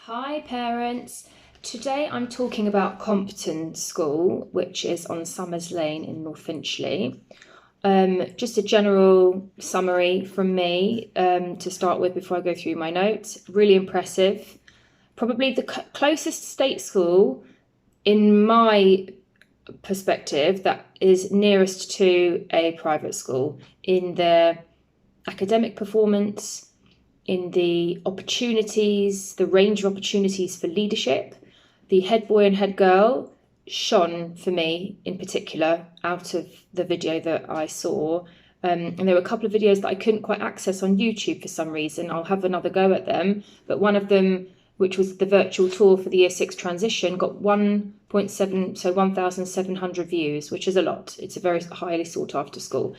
Hi parents, today I'm talking about Compton School, which is on Summers Lane in North Finchley. Just a general summary from me to start with before I go through my notes. Really impressive. Probably the closest state school in my perspective that is nearest to a private school in their academic performance, in the opportunities, the range of opportunities for leadership. The head boy and head girl shone for me in particular out of the video that I saw. And there were a couple of videos that I couldn't quite access on YouTube for some reason. I'll have another go at them. But one of them, which was the virtual tour for the Year 6 transition, got 1.7, so 1,700 views, which is a lot. It's a very highly sought after school.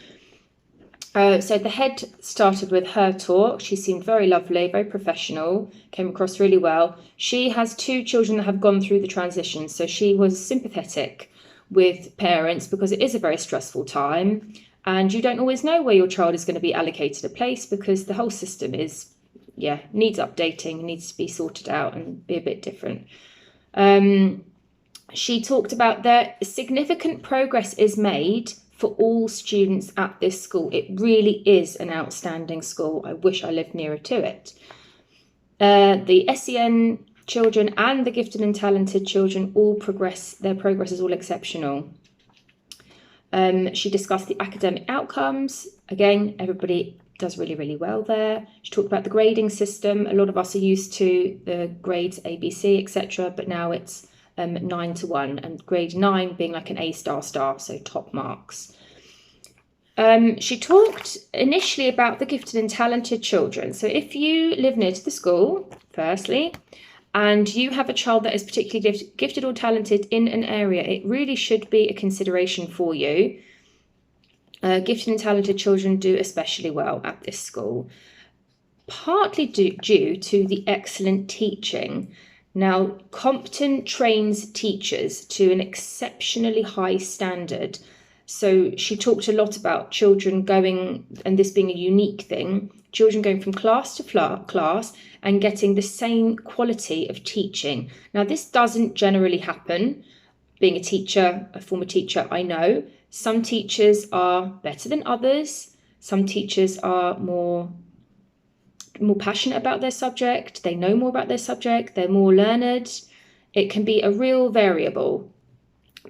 So the head started with her talk. She seemed very lovely, very professional, came across really well. She has two children that have gone through the transition, so she was sympathetic with parents because it is a very stressful time and you don't always know where your child is going to be allocated a place because the whole system needs updating, needs to be sorted out and be a bit different. She talked about that significant progress is made for all students at this school. It really is an outstanding school. I wish I lived nearer to it. The SEN children and the gifted and talented children all progress. Their progress is all exceptional. She discussed the academic outcomes. Again, everybody does really, really well there. She talked about the grading system. A lot of us are used to the grades A, B, C, etc., but now it's 9 to 1, and grade 9 being like an A star, so top marks. She talked initially about the gifted and talented children. So if you live near to the school, firstly, and you have a child that is particularly gifted or talented in an area, it really should be a consideration for you. Gifted and talented children do especially well at this school, partly due to the excellent teaching. Now, Compton trains teachers to an exceptionally high standard. So she talked a lot about children going, and this being a unique thing, children going from class to class and getting the same quality of teaching. Now, this doesn't generally happen. Being a teacher, a former teacher, I know some teachers are better than others. Some teachers are more passionate about their subject, they know more about their subject, they're more learned. It can be a real variable.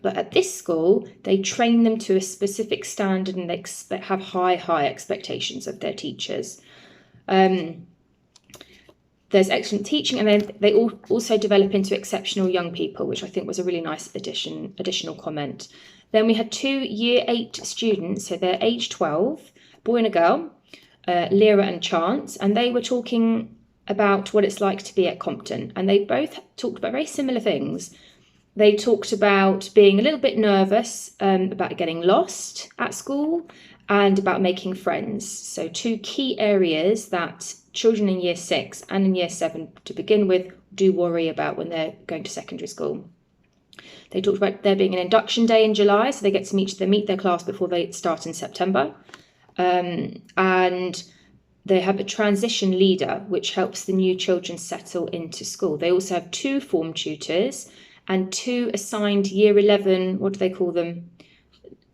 But at this school, they train them to a specific standard and they have high expectations of their teachers. There's excellent teaching, and then they also develop into exceptional young people, which I think was a really nice additional comment. Then we had 2 Year 8 students, so they're age 12, boy and a girl, Lyra and Chance, and they were talking about what it's like to be at Compton, and they both talked about very similar things. They talked about being a little bit nervous about getting lost at school and about making friends. So 2 key areas that children in Year 6 and in Year 7 to begin with do worry about when they're going to secondary school. They talked about there being an induction day in July, so they get to meet their class before they start in September. And they have a transition leader, which helps the new children settle into school. They also have 2 form tutors and 2 assigned Year 11, what do they call them?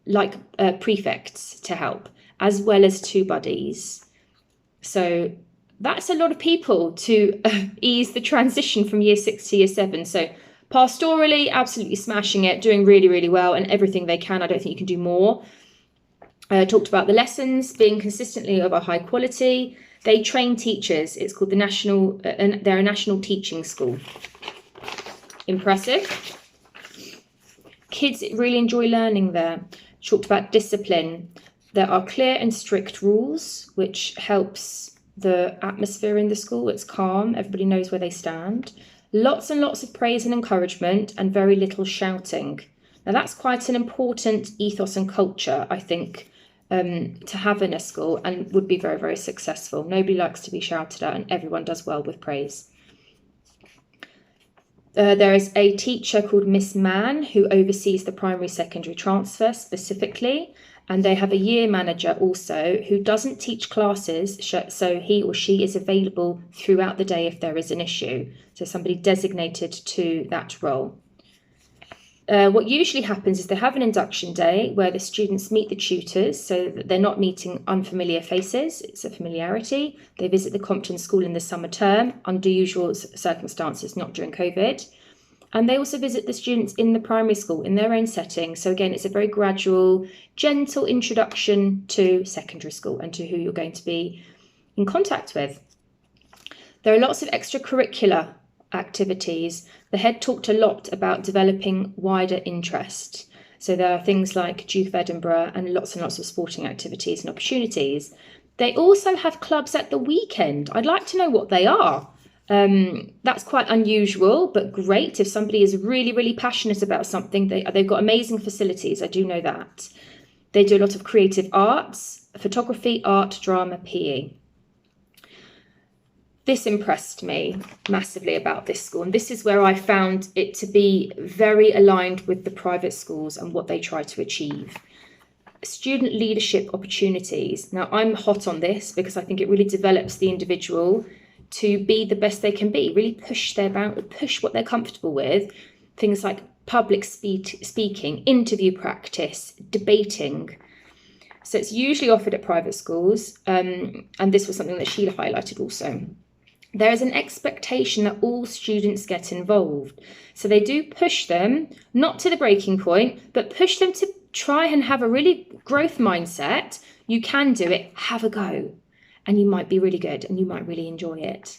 Like prefects to help, as well as 2 buddies. So that's a lot of people to ease the transition from Year 6 to Year 7. So pastorally, absolutely smashing it, doing really, really well, and everything they can. I don't think you can do more. Talked about the lessons being consistently of a high quality. They train teachers. It's called they're a national teaching school. Impressive. Kids really enjoy learning there. Talked about discipline. There are clear and strict rules, which helps the atmosphere in the school. It's calm. Everybody knows where they stand. Lots and lots of praise and encouragement, and very little shouting. Now, that's quite an important ethos and culture, I think, to have in a school, and would be very, very successful. Nobody likes to be shouted at, and everyone does well with praise. There is a teacher called Miss Mann who oversees the primary secondary transfer specifically, And they have a year manager also who doesn't teach classes, so he or she is available throughout the day if there is an issue. So somebody designated to that role. What usually happens is they have an induction day where the students meet the tutors so that they're not meeting unfamiliar faces. It's a familiarity. They visit the Compton school in the summer term under usual circumstances, not during COVID. And they also visit the students in the primary school in their own setting. So again, it's a very gradual, gentle introduction to secondary school and to who you're going to be in contact with. There are lots of extracurricular activities. The head talked a lot about developing wider interest. So there are things like Duke of Edinburgh and lots of sporting activities and opportunities. They also have clubs at the weekend. I'd like to know what they are. That's quite unusual, but great. If somebody is really, really passionate about something, they've got amazing facilities. I do know that. They do a lot of creative arts, photography, art, drama, PE. This impressed me massively about this school. And this is where I found it to be very aligned with the private schools and what they try to achieve. Student leadership opportunities. Now, I'm hot on this because I think it really develops the individual to be the best they can be, really push what they're comfortable with. Things like public speaking, interview practice, debating. So it's usually offered at private schools. And this was something that Sheila highlighted also. There is an expectation that all students get involved. So they do push them, not to the breaking point, but push them to try and have a really growth mindset. You can do it, have a go. And you might be really good and you might really enjoy it.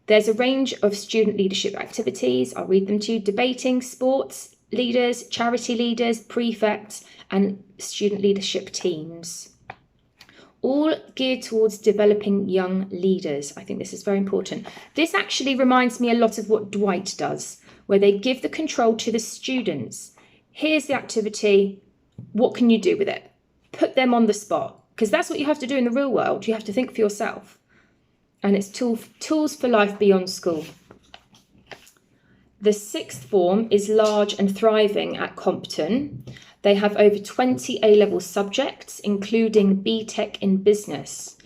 There's a range of student leadership activities. I'll read them to you. Debating, sports leaders, charity leaders, prefects, and student leadership teams. All geared towards developing young leaders. I think this is very important. This actually reminds me a lot of what Dwight does, where they give the control to the students. Here's the activity. What can you do with it? Put them on the spot. Because that's what you have to do in the real world. You have to think for yourself. And it's tools for life beyond school. The sixth form is large and thriving at Compton. They have over 20 A-level subjects, including BTEC in business.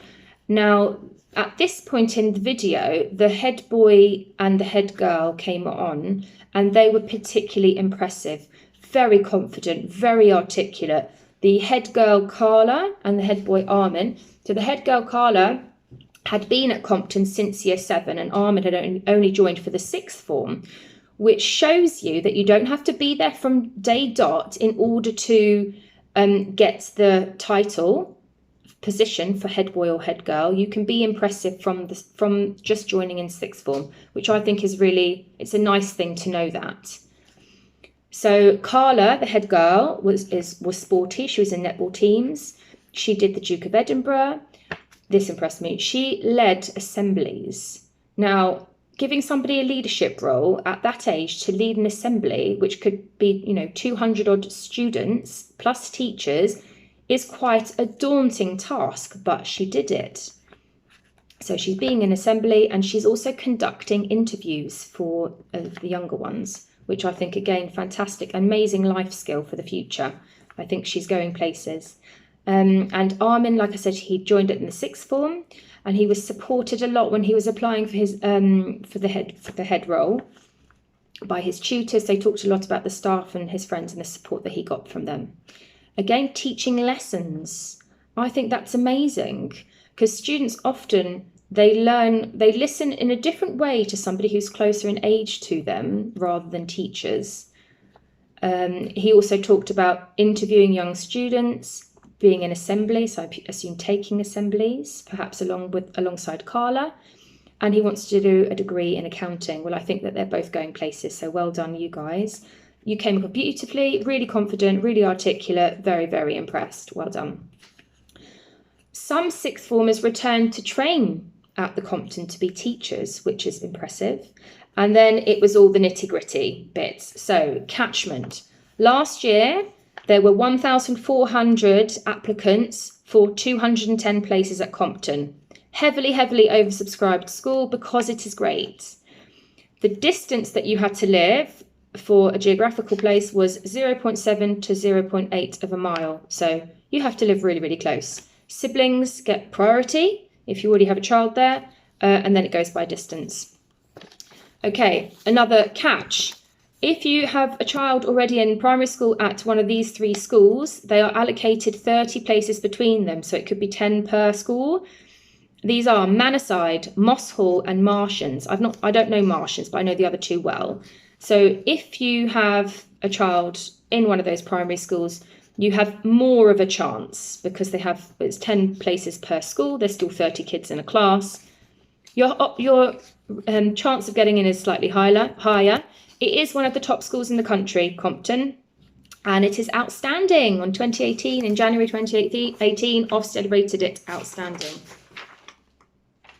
Now, at this point in the video, the head boy and the head girl came on, and they were particularly impressive. Very confident, very articulate. The head girl, Carla, and the head boy, Armin. So the head girl, Carla, had been at Compton since year 7, and Armin had only joined for the sixth form, which shows you that you don't have to be there from day dot in order to get the title position for head boy or head girl. You can be impressive from just joining in sixth form, which I think is really, it's a nice thing to know that. So Carla, the head girl, was sporty. She was in netball teams. She did the Duke of Edinburgh. This impressed me. She led assemblies. Now, giving somebody a leadership role at that age to lead an assembly, which could be, 200 odd students plus teachers, is quite a daunting task, but she did it. So she's being in assembly, and she's also conducting interviews for the younger ones, which I think, again, fantastic, amazing life skill for the future. I think she's going places. And Armin, like I said, he joined it in the sixth form, and he was supported a lot when he was applying for his for the head role by his tutors. They talked a lot about the staff and his friends and the support that he got from them. Again, teaching lessons. I think that's amazing, because students often, they listen in a different way to somebody who's closer in age to them rather than teachers. He also talked about interviewing young students, being in assembly, so I assume taking assemblies, perhaps alongside Carla. And he wants to do a degree in accounting. Well, I think that they're both going places, so well done, you guys. You came up beautifully, really confident, really articulate, very, very impressed. Well done. Some sixth formers returned to train at the Compton to be teachers, which is impressive. And then it was all the nitty-gritty bits. So catchment. Last year, there were 1,400 applicants for 210 places at Compton. Heavily, heavily oversubscribed school because it is great. The distance that you had to live for a geographical place was 0.7 to 0.8 of a mile. So you have to live really, really close. Siblings get priority if you already have a child there, and then it goes by distance. Okay, another catch. If you have a child already in primary school at one of these 3 schools, they are allocated 30 places between them, so it could be 10 per school. These are Manoside, Moss Hall, and Martians. I don't know Martians, but I know the other 2 well. So if you have a child in one of those primary schools, you have more of a chance because it's 10 places per school. There's still 30 kids in a class. Your chance of getting in is slightly higher. It is one of the top schools in the country, Compton, and it is outstanding. On 2018, in January 2018, Ofsted rated it outstanding.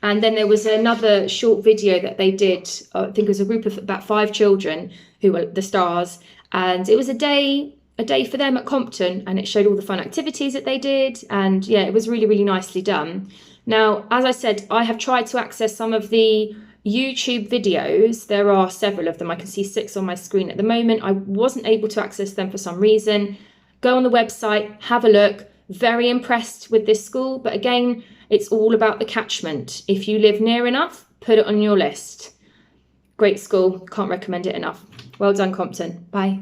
And then there was another short video that they did. I think it was a group of about 5 children who were the stars, and it was a day for them at Compton, and it showed all the fun activities that they did, and yeah, it was really, really nicely done. Now, as I said, I have tried to access some of the YouTube videos. There are several of them. I can see 6 on my screen at the moment. I wasn't able to access them for some reason. Go on the website, have a look. Very impressed with this school, but again, it's all about the catchment. If you live near enough, put it on your list. Great school, can't recommend it enough. Well done, Compton. Bye.